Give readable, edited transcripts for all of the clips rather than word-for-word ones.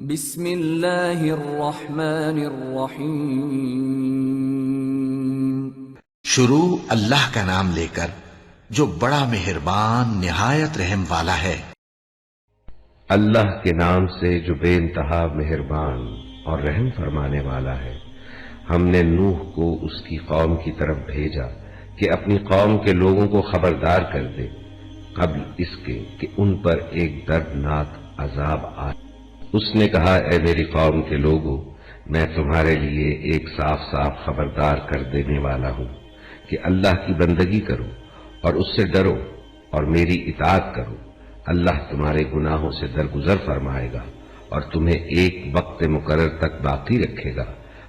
بسم اللہ الرحمن الرحیم۔ شروع اللہ کا نام لے کر جو بڑا مہربان نہایت رحم والا ہے۔ اللہ کے نام سے جو بے انتہا مہربان اور رحم فرمانے والا ہے۔ ہم نے نوح کو اس کی قوم کی طرف بھیجا کہ اپنی قوم کے لوگوں کو خبردار کر دے قبل اس کے کہ ان پر ایک دردناک عذاب آئے۔ اس نے کہا، اے میری قوم کے لوگوں، میں تمہارے لیے ایک صاف صاف خبردار کر دینے والا ہوں کہ اللہ کی بندگی کرو اور اس سے ڈرو اور میری اطاعت کرو۔ اللہ تمہارے گناہوں سے درگزر فرمائے گا اور تمہیں ایک وقت مقرر تک باقی رکھے گا۔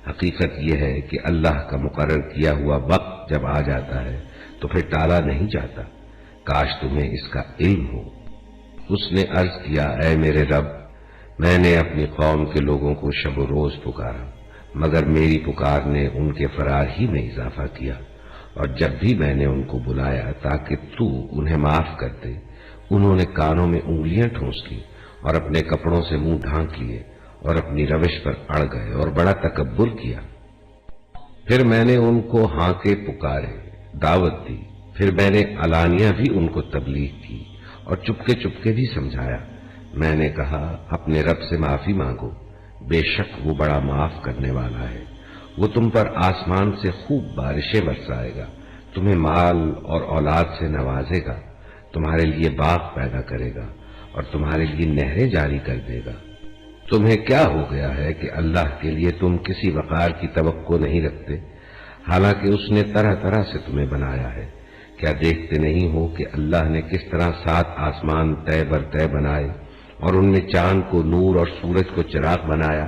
حقیقت یہ ہے کہ اللہ کا مقرر کیا ہوا وقت جب آ جاتا ہے تو پھر ٹالا نہیں جاتا۔ کاش تمہیں اس کا علم ہو۔ اس نے عرض کیا، اے میرے رب، میں نے اپنی قوم کے لوگوں کو شب و روز پکارا، مگر میری پکار نے ان کے فرار ہی میں اضافہ کیا، اور جب بھی میں نے ان کو بلایا تاکہ تو انہیں معاف کر دے، انہوں نے کانوں میں انگلیاں ٹھونس لی اور اپنے کپڑوں سے منہ ڈھانک لیے اور اپنی روش پر اڑ گئے اور بڑا تکبر کیا۔ پھر میں نے ان کو ہانکے پکارے، دعوت دی، پھر میں نے علانیہ بھی ان کو تبلیغ کی اور چپکے چپکے بھی سمجھایا۔ میں نے کہا، اپنے رب سے معافی مانگو، بے شک وہ بڑا معاف کرنے والا ہے۔ وہ تم پر آسمان سے خوب بارشیں برسائے گا، تمہیں مال اور اولاد سے نوازے گا، تمہارے لیے باغ پیدا کرے گا اور تمہارے لیے نہریں جاری کر دے گا۔ تمہیں کیا ہو گیا ہے کہ اللہ کے لیے تم کسی وقار کی توقع نہیں رکھتے، حالانکہ اس نے طرح طرح سے تمہیں بنایا ہے۔ کیا دیکھتے نہیں ہو کہ اللہ نے کس طرح 7 آسمان طے بر طے بنائے اور ان میں چاند کو نور اور سورج کو چراغ بنایا،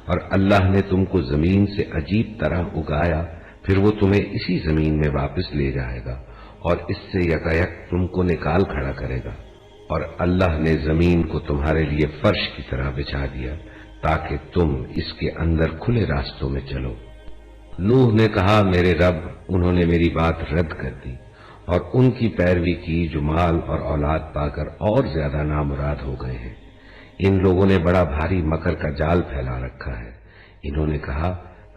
اور اللہ نے تم کو زمین سے عجیب طرح اگایا، پھر وہ تمہیں اسی زمین میں واپس لے جائے گا اور اس سے یکایک تم کو نکال کھڑا کرے گا۔ اور اللہ نے زمین کو تمہارے لیے فرش کی طرح بچھا دیا تاکہ تم اس کے اندر کھلے راستوں میں چلو۔ نوح نے کہا، میرے رب، انہوں نے میری بات رد کر دی اور ان کی پیروی کی جو مال اور اولاد پا کر اور زیادہ نامراد ہو گئے ہیں۔ ان لوگوں نے بڑا بھاری مکر کا جال پھیلا رکھا ہے۔ انہوں نے کہا،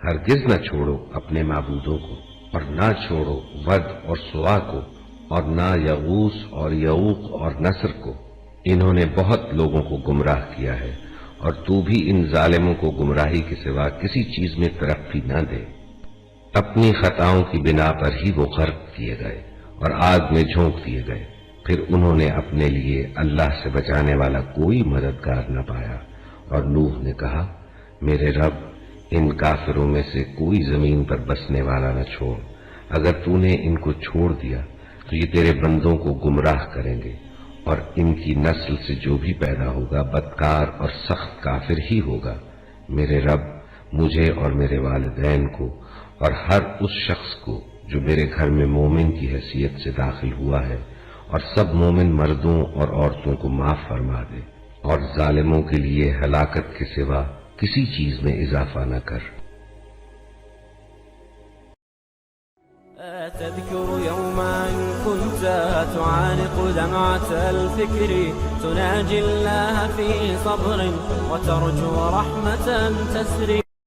ہرگز نہ چھوڑو اپنے معبودوں کو، اور نہ چھوڑو ود اور سوا کو، اور نہ یغوث اور یعوق اور نصر کو۔ انہوں نے بہت لوگوں کو گمراہ کیا ہے، اور تو بھی ان ظالموں کو گمراہی کے سوا کسی چیز میں ترقی نہ دے۔ اپنی خطاؤں کی بنا پر ہی وہ غرق کیے گئے اور آگ میں جھونک دیے گئے۔ پھر انہوں نے اپنے لیے اللہ سے بچانے والا کوئی مددگار نہ پایا، اور نوح نے کہا، میرے رب، ان کافروں میں سے کوئی زمین پر بسنے والا نہ چھوڑ۔ اگر تو نے ان کو چھوڑ دیا تو یہ تیرے بندوں کو گمراہ کریں گے، اور ان کی نسل سے جو بھی پیدا ہوگا بدکار اور سخت کافر ہی ہوگا۔ میرے رب، مجھے اور میرے والدین کو اور ہر اس شخص کو جو میرے گھر میں مومن کی حیثیت سے داخل ہوا ہے، اور سب مومن مردوں اور عورتوں کو معاف فرما دے، اور ظالموں کے لیے ہلاکت کے سوا کسی چیز میں اضافہ نہ کر۔ تذكر يوما كنت تعانق دمعة الفكر تناجي الله في صبر وترجو رحمة تسري